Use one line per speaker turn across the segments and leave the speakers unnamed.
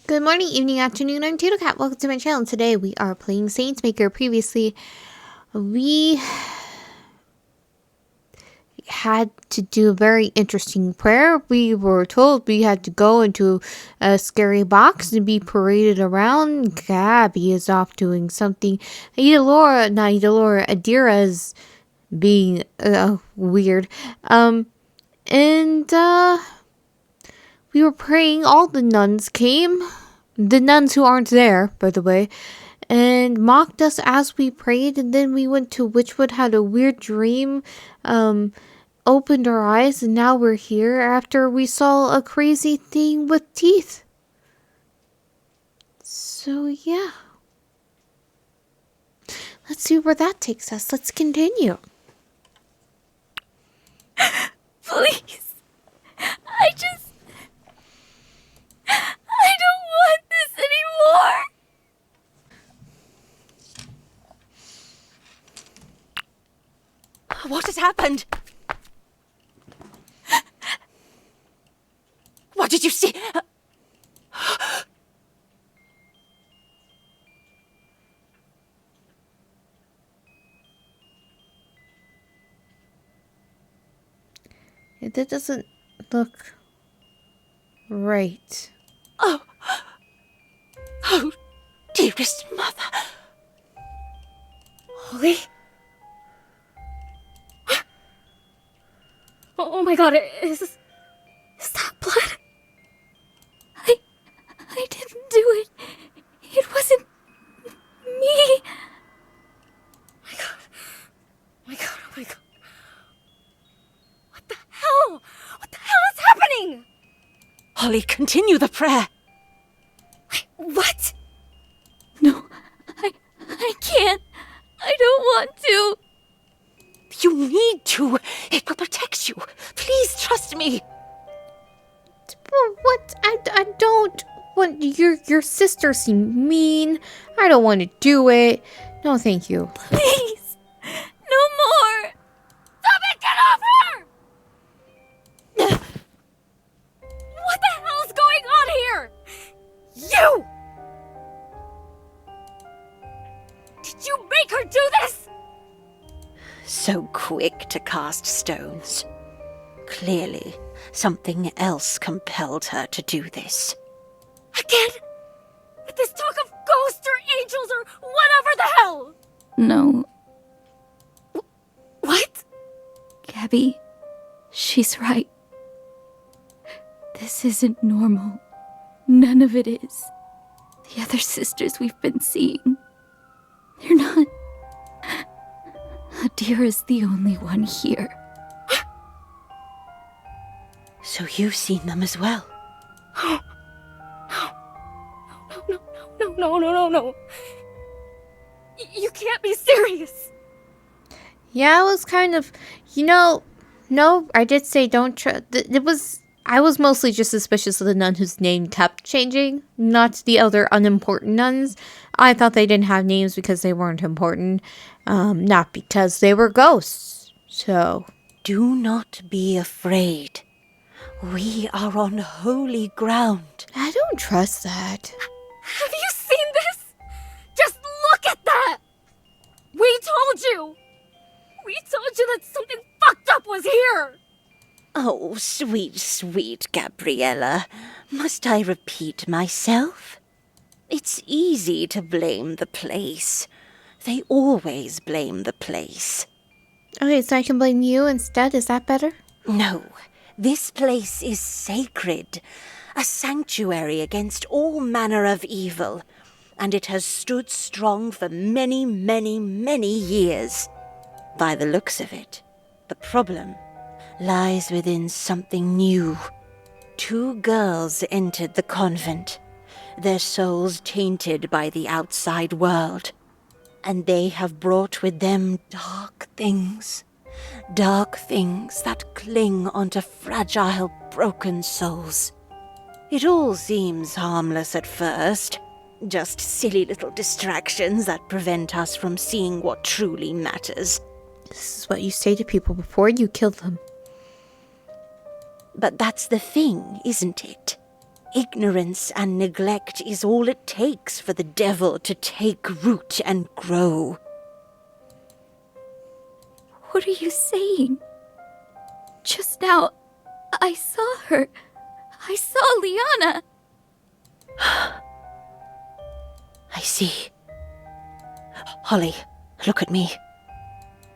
Good morning, evening, afternoon. I'm Tato Cat. Welcome to my channel. Today we are playing Saints Maker. Previously, we had to do a very interesting prayer. We were told we had to go into a scary box and be paraded around. Gabby is off doing something. Adira is being weird. And we were praying. All the nuns came. The nuns who aren't there, by the way, and mocked us as we prayed. And then we went to Witchwood, had a weird dream, opened our eyes, and now we're here after we saw a crazy thing with teeth. So yeah. Let's see where that takes us. Let's continue.
Please. I don't want this anymore. What has happened? What did you see?
That doesn't look right.
Oh, dearest mother. Holly? Oh my god, is that blood? I didn't do it. It wasn't me. My god. Oh my god, oh my god. What the hell? What the hell is happening? Holly, continue the prayer. What? No, I can't. I don't want to. You need to. It will protect you. Please trust me.
What? I don't want your sister seem mean. I don't want to do it. No, thank you.
Please. No more. Stop it. Get off her. What the hell is going on here? You! Did you make her do this?
So quick to cast stones. Clearly, something else compelled her to do this.
Again? With this talk of ghosts or angels or whatever the hell?
No.
What?
Gabby, she's right. This isn't normal. None of it is. The other sisters we've been seeing, they're not. Adira's the only one here.
So you've seen them as well?
No. You can't be serious.
Yeah, I was kind of, no, I did say don't trust. I was mostly just suspicious of the nun whose name kept changing, not the other unimportant nuns. I thought they didn't have names because they weren't important, not because they were ghosts. So,
do not be afraid. We are on holy ground.
I don't trust that.
Have you seen this? Just look at that! We told you! We told you that something fucked up was here!
Oh, sweet, sweet Gabriella. Must I repeat myself? It's easy to blame the place. They always blame the place.
Okay, so I can blame you instead? Is that better?
No, this place is sacred. A sanctuary against all manner of evil. And it has stood strong for many, many, many years. By the looks of it, the problem lies within something new. 2 girls entered the convent, their souls tainted by the outside world, and they have brought with them dark things that cling onto fragile, broken souls. It all seems harmless at first, just silly little distractions that prevent us from seeing what truly matters.
This is what you say to people before you kill them.
But that's the thing, isn't it? Ignorance and neglect is all it takes for the devil to take root and grow.
What are you saying? Just now, I saw her. I saw Liana.
I see. Holly, look at me.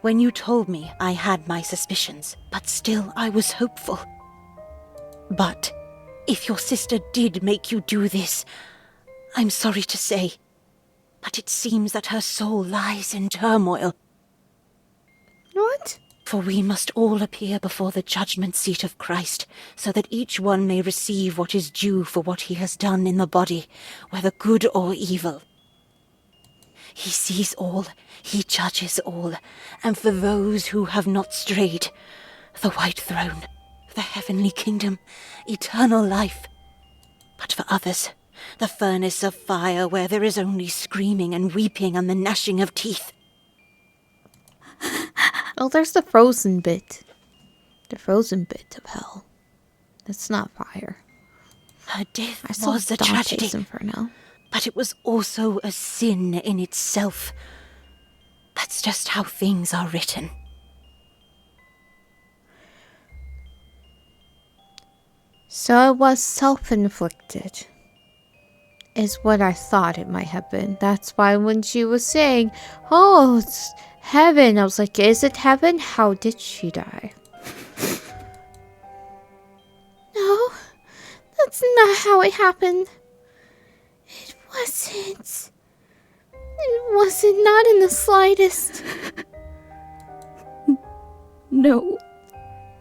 When you told me, I had my suspicions, but still I was hopeful. But if your sister did make you do this, I'm sorry to say, but it seems that her soul lies in turmoil.
What?
For we must all appear before the judgment seat of Christ, so that each one may receive what is due for what he has done in the body, whether good or evil. He sees all, he judges all, and for those who have not strayed, the white throne, the heavenly kingdom, eternal life. But for others, the furnace of fire where there is only screaming and weeping and the gnashing of teeth.
Oh, there's the frozen bit. The frozen bit of hell. That's not fire.
Her death
I still
was a
Dante's
tragedy,
Inferno.
but it was also a sin in itself. That's just how things are written.
So it was self-inflicted. Is what I thought it might have been. That's why when she was saying, oh, it's heaven, I was like, is it heaven? How did she die? No, that's not how it happened. It wasn't. It wasn't, not in the slightest.
No.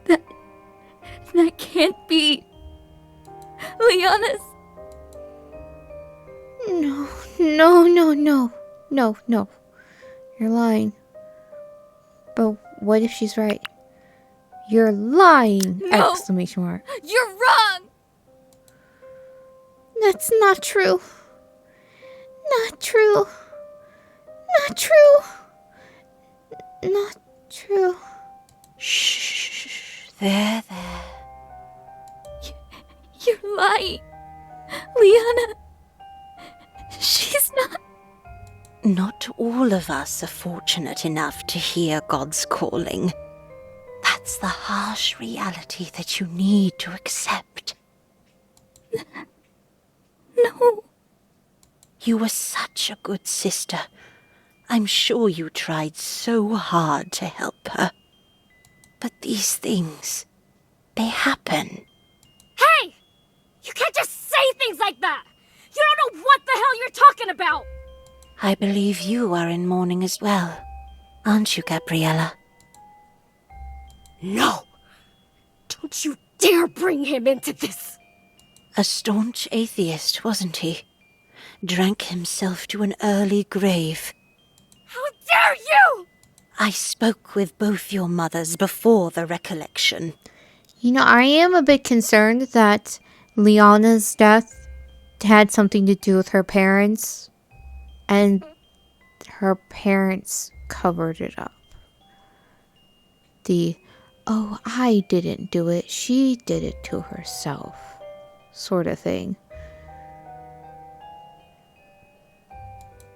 That can't be. Liana's.
No. You're lying. But what if she's right? You're lying!
No.
Exclamation mark.
You're wrong!
That's not true. Not true. Not true. Not true.
Shh. There.
You're lying. Liana. She's not.
Not all of us are fortunate enough to hear God's calling. That's the harsh reality that you need to accept.
No.
You were such a good sister. I'm sure you tried so hard to help her. But these things, they happen.
Hey! You can't just say things like that! You don't know what the hell you're talking about!
I believe you are in mourning as well, aren't you, Gabriella?
No! Don't you dare bring him into this!
A staunch atheist, wasn't he? Drank himself to an early grave.
How dare you!
I spoke with both your mothers before the recollection.
You know, I am a bit concerned that Liana's death had something to do with her parents, and her parents covered it up. Oh, I didn't do it, she did it to herself, sort of thing.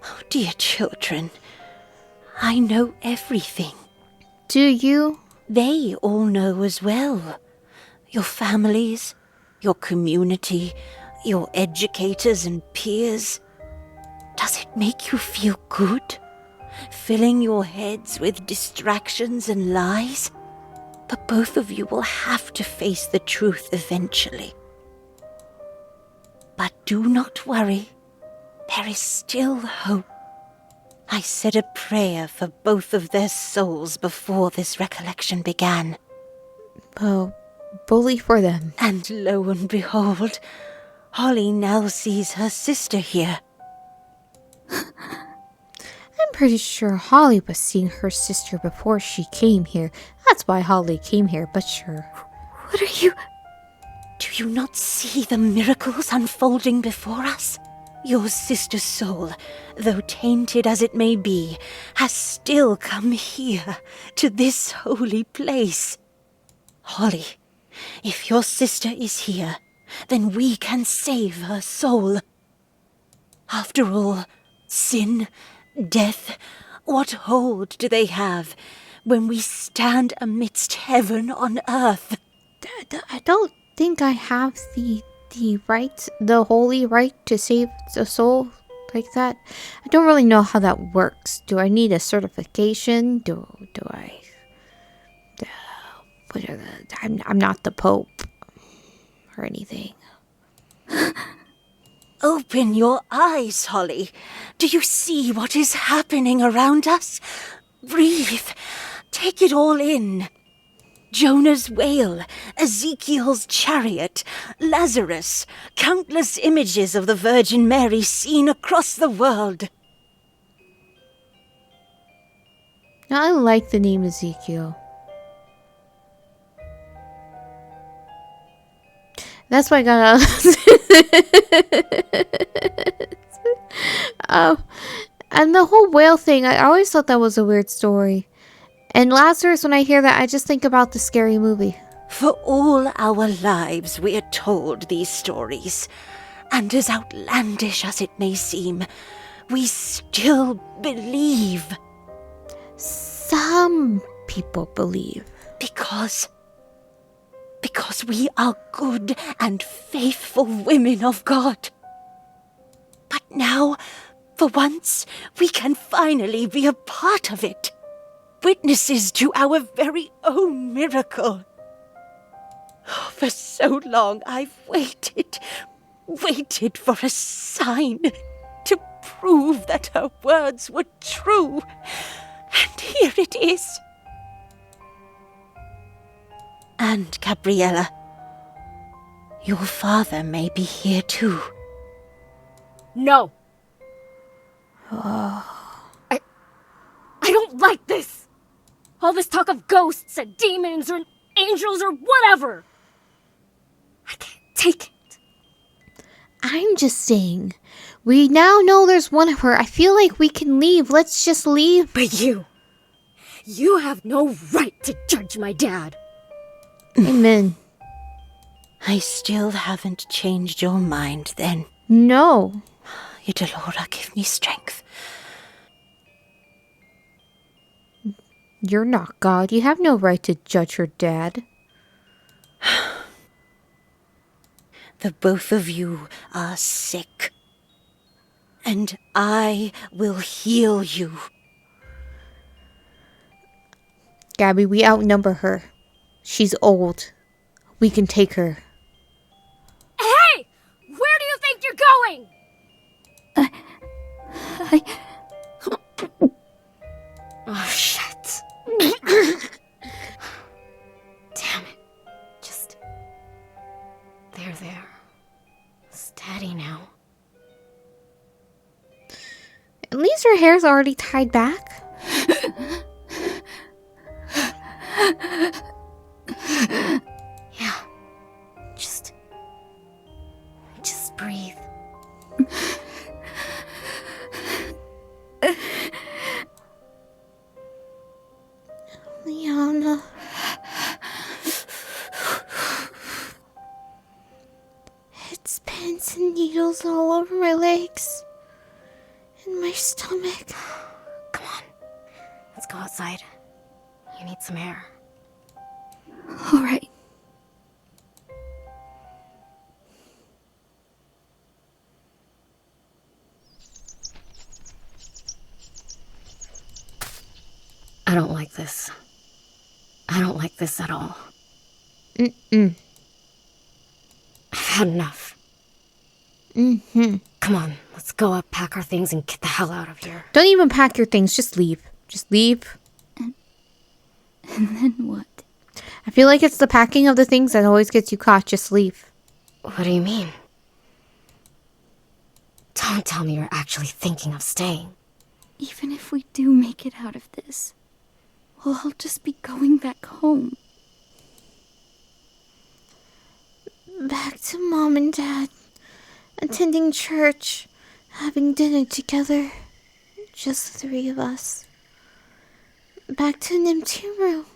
Oh, dear children, I know everything.
Do you?
They all know as well. Your families, your community, your educators and peers. Does it make you feel good? Filling your heads with distractions and lies? But both of you will have to face the truth eventually. But do not worry. There is still hope. I said a prayer for both of their souls before this recollection began.
Oh, bully for them.
And lo and behold, Holly now sees her sister here.
I'm pretty sure Holly was seeing her sister before she came here. That's why Holly came here, but sure.
What are you?
Do you not see the miracles unfolding before us? Your sister's soul, though tainted as it may be, has still come here, to this holy place. Holly, if your sister is here, then we can save her soul. After all, sin, death, what hold do they have when we stand amidst heaven on earth?
I don't think I have the right, the holy right to save a soul like that. I don't really know how that works. Do I need a certification? Do I? I'm not the Pope or anything.
Open your eyes, Holly. Do you see what is happening around us? Breathe. Take it all in. Jonah's whale, Ezekiel's chariot, Lazarus, countless images of the Virgin Mary seen across the world.
I like the name Ezekiel. That's why I got and the whole whale thing, I always thought that was a weird story. And Lazarus, when I hear that, I just think about the Scary Movie.
For all our lives we are told these stories, and as outlandish as it may seem, we still believe.
Some people believe.
Because we are good and faithful women of God. But now, for once, we can finally be a part of it. Witnesses to our very own miracle. For so long I've waited for a sign to prove that her words were true. And here it is. And, Gabriella, your father may be here too.
No. I don't like this. All this talk of ghosts and demons or angels or whatever. I can't take it.
I'm just saying, we now know there's one of her. I feel like we can leave. Let's just leave.
But you have no right to judge my dad.
Amen.
I still haven't changed your mind then.
No.
Idolora, give me strength.
You're not God. You have no right to judge her dad.
The both of you are sick. And I will heal you.
Gabby, we outnumber her. She's old. We can take her.
Hey! Where do you think you're going? Oh, shit. Damn it. Just... There. Steady now.
At least her hair's already tied back.
Yeah. Just breathe.
Liana. It's pins and needles all over my legs. And my stomach.
Come on. Let's go outside. You need some air.
All right.
I don't like this. I don't like this at all.
Mm-mm.
I've had enough.
Mm-hmm.
Come on, let's go up, pack our things, and get the hell out of here.
Don't even pack your things. Just leave. Just leave.
And then what?
I feel like it's the packing of the things that always gets you caught. Just leave.
What do you mean? Don't tell me you're actually thinking of staying.
Even if we do make it out of this, we'll all just be going back home.
Back to Mom and Dad. Attending church. Having dinner together. Just the three of us. Back to an empty room.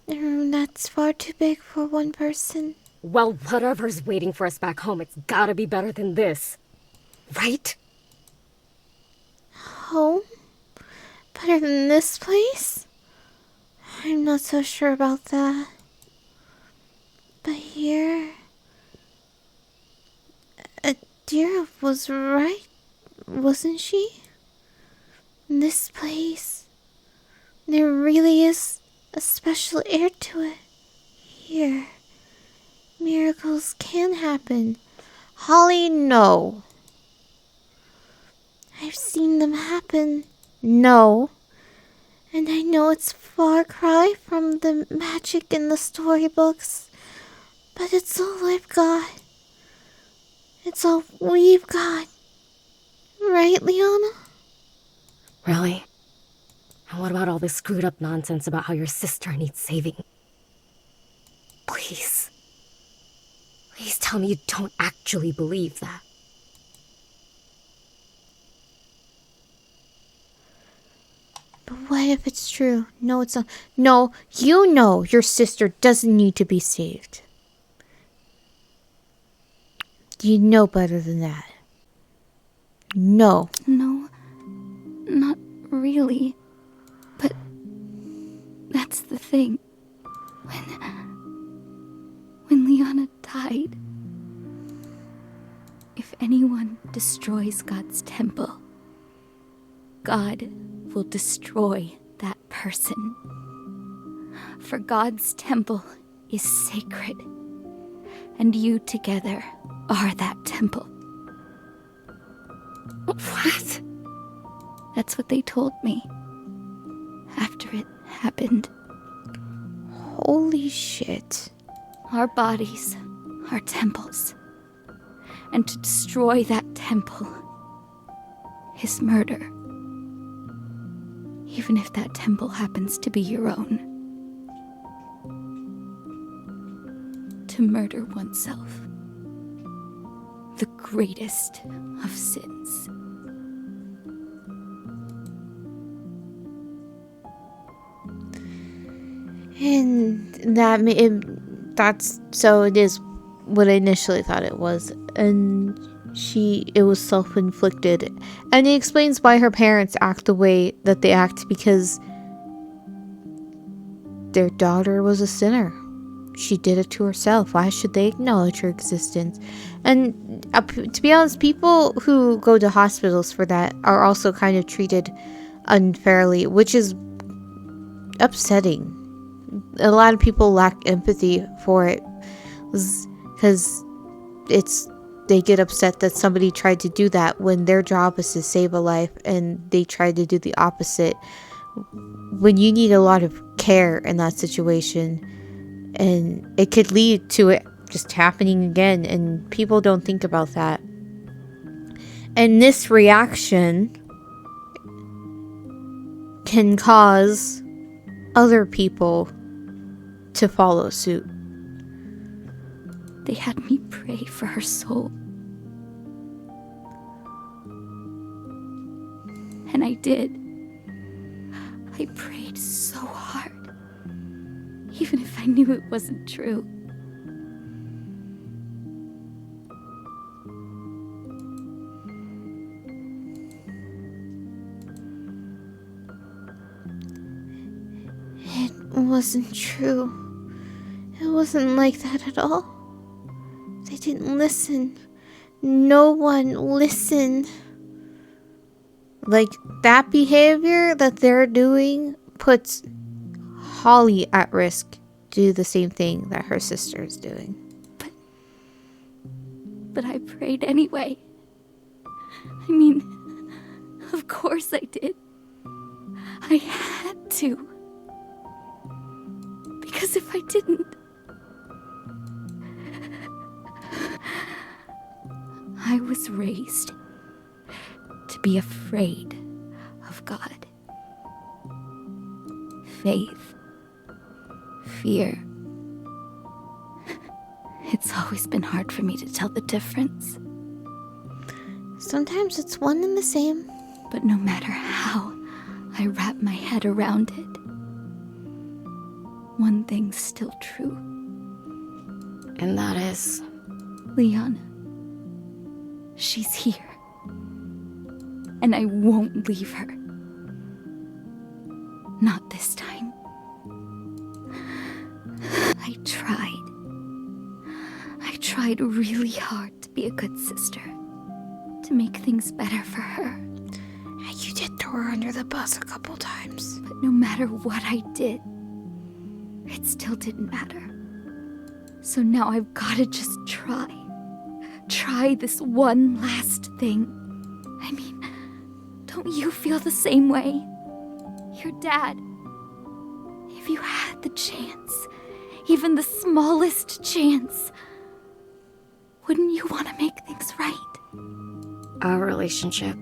A room that's far too big for one person.
Well, whatever's waiting for us back home, it's gotta be better than this. Right?
Home? Better than this place? I'm not so sure about that. But here... Adira was right, wasn't she? This place... There really is a special air to it. Here... Miracles can happen. Holly, no. I've seen them happen. No. And I know it's a far cry from the magic in the storybooks. But it's all I've got. It's all we've got. Right, Liana?
Really? And what about all this screwed up nonsense about how your sister needs saving? Please. Please tell me you don't actually believe that.
But what if it's true? No, it's not. No, you know your sister doesn't need to be saved. You know better than that. No.
No, not really. But that's the thing. When Liana died, if anyone destroys God's temple, God will destroy that person. For God's temple is sacred, and you together are that temple.
What?
That's what they told me after it happened.
Holy shit.
Our bodies are temples, and to destroy that temple is murder. Even if that temple happens to be your own. To murder oneself. The greatest of sins.
And that's so it is what I initially thought it was. And it was self-inflicted. And it explains why her parents act the way that they act, because their daughter was a sinner. She did it to herself. Why should they acknowledge her existence? And to be honest, people who go to hospitals for that are also kind of treated unfairly, which is upsetting. A lot of people lack empathy for it because they get upset that somebody tried to do that when their job is to save a life, and they tried to do the opposite when you need a lot of care in that situation, and it could lead to it just happening again, and people don't think about that. And this reaction can cause other people to follow suit.
They had me pray for her soul. And I did. I prayed so hard, even if I knew it wasn't true.
It wasn't true. It wasn't like that at all. They didn't listen. No one listened. Like, that behavior that they're doing puts Holly at risk to do the same thing that her sister is doing.
But I prayed anyway. I mean, of course I did. I had to. Because if I didn't, I was raised to be afraid of God. Faith, fear. It's always been hard for me to tell the difference.
Sometimes it's one and the same.
But no matter how I wrap my head around it, one thing's still true.
And that is...
Leon. She's here. And I won't leave her. Not this time. I tried really hard to be a good sister. To make things better for her.
You did throw her under the bus a couple times.
But no matter what I did, it still didn't matter. So now I've gotta just try. Try this one last thing. I mean, don't you feel the same way? Your dad. If you had the chance, even the smallest chance, wouldn't you want to make things right?
Our relationship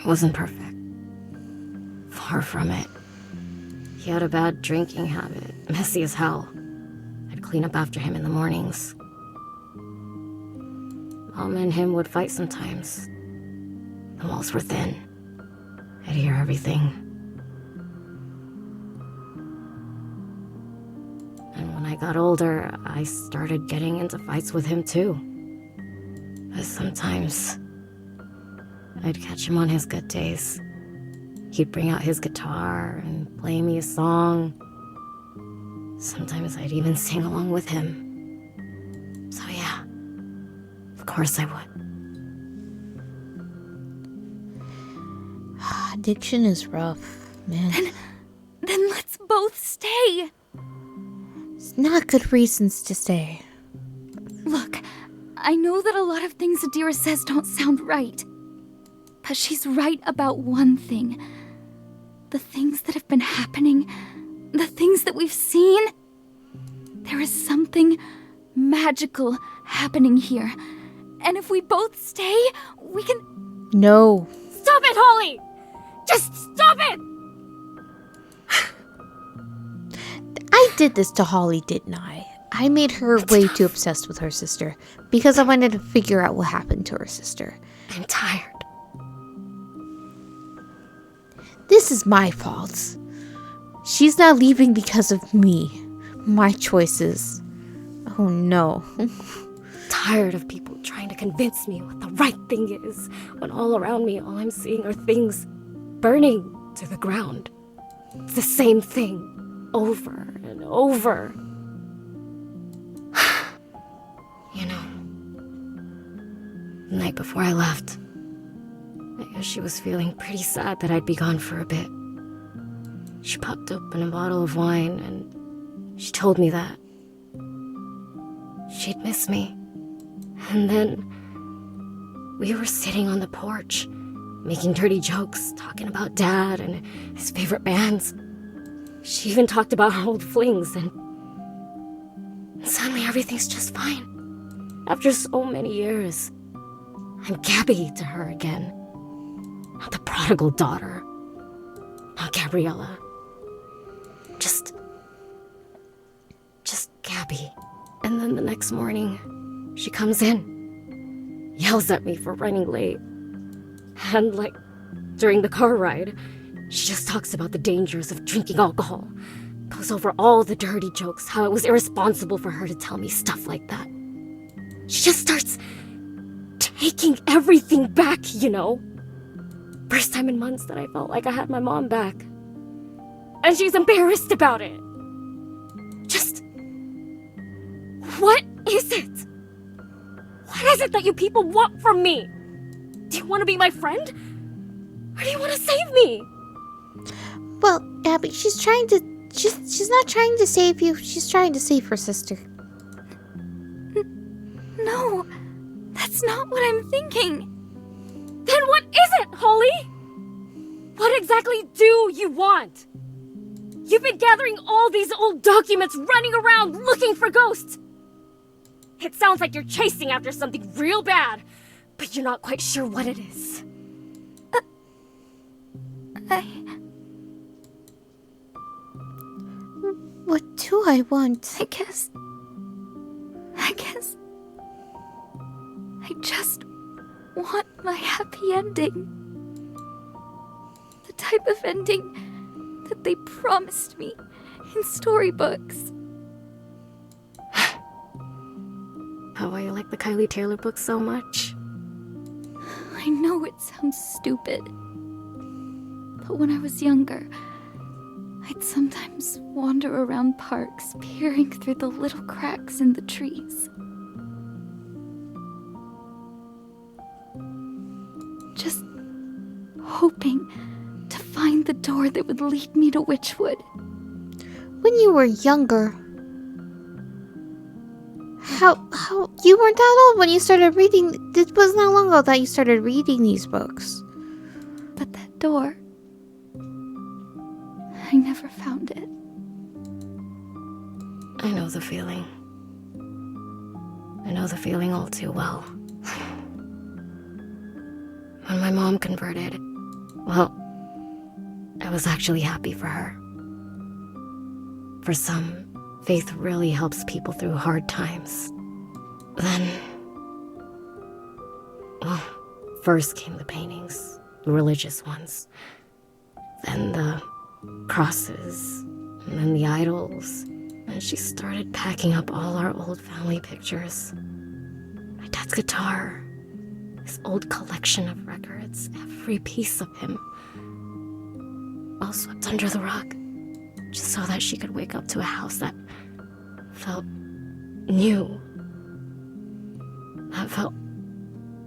wasn't perfect. Far from it. He had a bad drinking habit, messy as hell. I'd clean up after him in the mornings. Mom and him would fight sometimes. The walls were thin. I'd hear everything. And when I got older, I started getting into fights with him too. But sometimes, I'd catch him on his good days. He'd bring out his guitar and play me a song. Sometimes I'd even sing along with him. So yeah, of course I would.
Addiction is rough, man.
Then let's both stay.
It's not good reasons to stay.
Look, I know that a lot of things Adira says don't sound right. But she's right about one thing. The things that have been happening, the things that we've seen. There is something magical happening here. And if we both stay, we can...
No.
Stop it, Holly! Just stop it!
I did this to Holly, didn't I? I made her way too obsessed with her sister because I wanted to figure out what happened to her sister.
I'm tired.
This is my fault. She's not leaving because of me. My choices. Oh no.
Tired of people trying to convince me what the right thing is, when all around me, all I'm seeing are things burning to the ground. It's the same thing, over and over. You know, the night before I left, I guess she was feeling pretty sad that I'd be gone for a bit. She popped open a bottle of wine and she told me that she'd miss me. And then we were sitting on the porch, making dirty jokes, talking about Dad and his favorite bands. She even talked about her old flings, and suddenly everything's just fine. After so many years, I'm Gabby to her again. Not the prodigal daughter. Not Gabriella. Just Gabby. And then the next morning, she comes in, yells at me for running late. And like, during the car ride, she just talks about the dangers of drinking alcohol. Goes over all the dirty jokes, how it was irresponsible for her to tell me stuff like that. She just starts taking everything back, you know? First time in months that I felt like I had my mom back. And she's embarrassed about it. Just... what is it? What is it that you people want from me? Do you want to be my friend? Or do you want to save me?
Well, Abby, she's not trying to save you. She's trying to save her sister.
No, that's not what I'm thinking.
Then what is it, Holly? What exactly do you want? You've been gathering all these old documents, running around looking for ghosts. It sounds like you're chasing after something real bad, but you're not quite sure what it is.
What do I want?
I guess I just want my happy ending. The type of ending that they promised me in storybooks.
how I like the Kylie Taylor book so much.
I know it sounds stupid, but when I was younger, I'd sometimes wander around parks, peering through the little cracks in the trees. Just hoping to find the door that would lead me to Witchwood.
When you were younger, how you weren't that old when you started reading. It wasn't that long ago that you started reading these books.
But that door, I never found it.
I know the feeling. I know the feeling all too well. When my mom converted, well, I was actually happy for her. For some, faith really helps people through hard times. Then, well, first came the paintings, the religious ones. Then the crosses, and then the idols. And she started packing up all our old family pictures. My dad's guitar, his old collection of records, every piece of him, all swept under the rug, just so that she could wake up to a house that felt new, that felt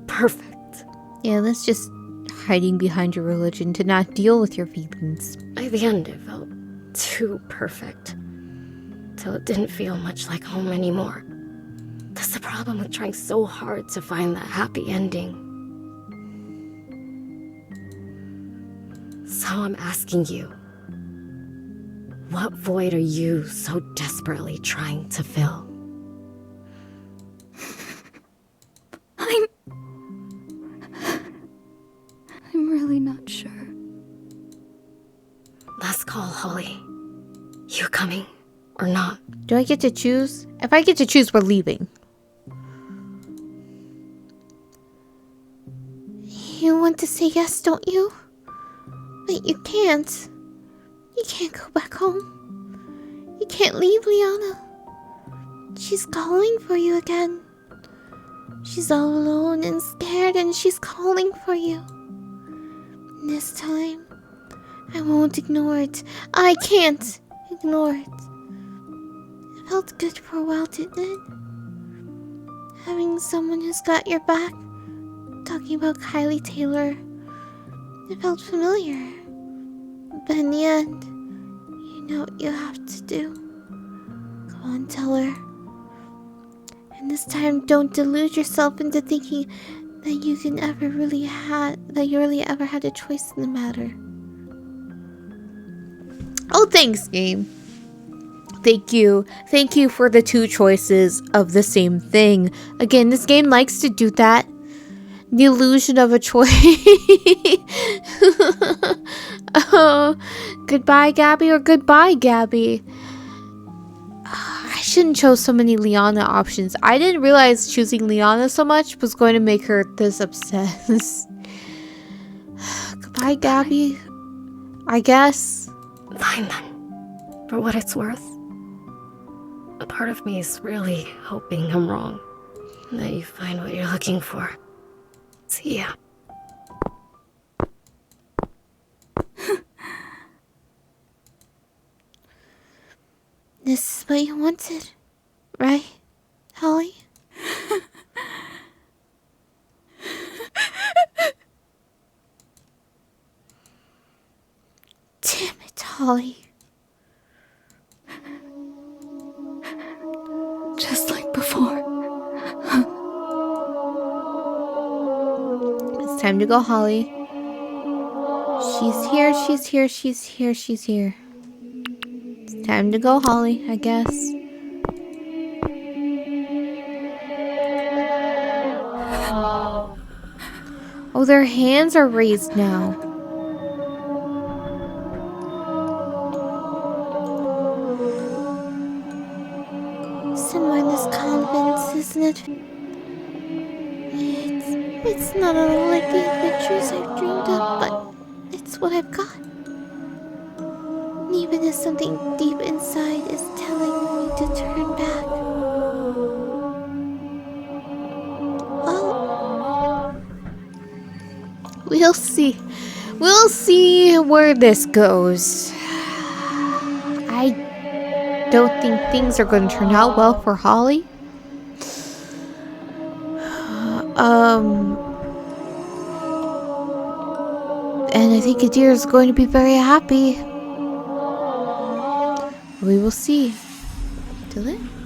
perfect.
Yeah, that's just hiding behind your religion to not deal with your feelings.
By the end, it felt too perfect, till it didn't feel much like home anymore. That's the problem with trying so hard to find that happy ending. So I'm asking you, what void are you so desperately trying to fill?
I'm really not sure.
Last call, Holly. You coming or not?
Do I get to choose? If I get to choose, we're leaving. You want to say yes, don't you? But you can't. You can't go back home. You can't leave Liana. She's calling for you again. She's all alone and scared, and she's calling for you. This time, I won't ignore it. I can't ignore it. It felt good for a while, didn't it? Having someone who's got your back, talking about Kylie Taylor. It felt familiar. But in the end, you know what you have to do. Go on, tell her. And this time, don't delude yourself into thinking that you really ever had a choice in the matter. Oh, thanks, game. Thank you. Thank you for the two choices of the same thing. Again, this game likes to do that. The illusion of a choice. Oh, goodbye, Gabby, or goodbye, Gabby. I shouldn't chose so many Liana options. I didn't realize choosing Liana so much was going to make her this obsessed. Goodbye, Gabby. I guess.
Fine then. For what it's worth, a part of me is really hoping I'm wrong, and that you find what you're looking for. See ya.
This is what you wanted, right, Holly? Damn it, Holly.
Just like before.
It's time to go, Holly. She's here, she's here, she's here, she's here. It's time to go, Holly, I guess. Oh, their hands are raised now. Somewhere in this convent, isn't it? It's not at all like the adventures I've dreamed of, but it's what I've got. And even if something deep inside is telling me to turn back, We'll see. We'll see where this goes. I don't think things are going to turn out well for Holly. And I think Adir is going to be very happy. We will see. Till then.